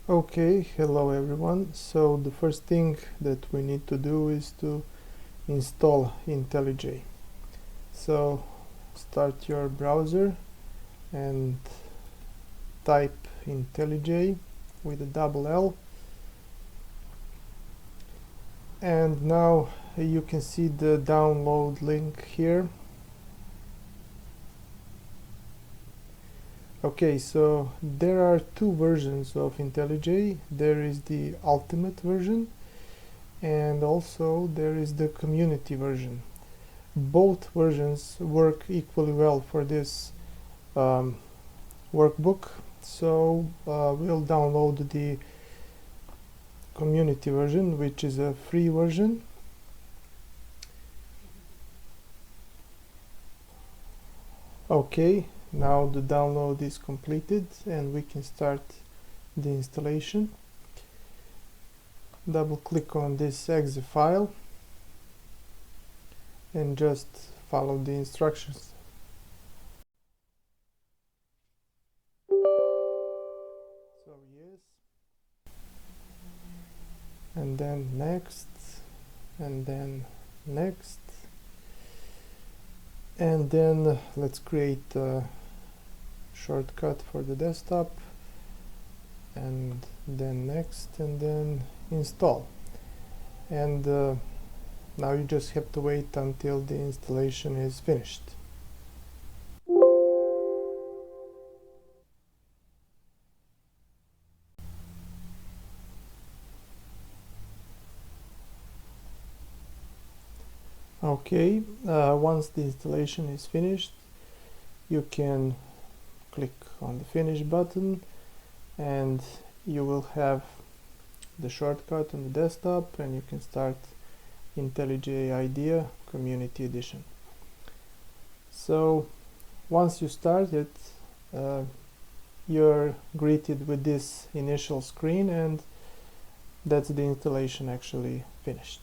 Okay, hello everyone. So the first thing that we need to do is to install IntelliJ. So start your browser and type IntelliJ with a double L, and now you can see the download link here. Okay, so there are two versions of IntelliJ. There is the ultimate version and also there is the community version. Both versions work equally well for this workbook, so we'll download the community version, which is a free version. Okay, now the download is completed and we can start the installation. Double click on this exe file and just follow the instructions. So yes, and then next, and then next, and then let's create a shortcut for the desktop, and then next, and then install. And now you just have to wait until the installation is finished. Okay, once the installation is finished, you can click on the finish button and you will have the shortcut on the desktop and you can start IntelliJ IDEA Community Edition. So once you start it, you're greeted with this initial screen, and that's the installation actually finished.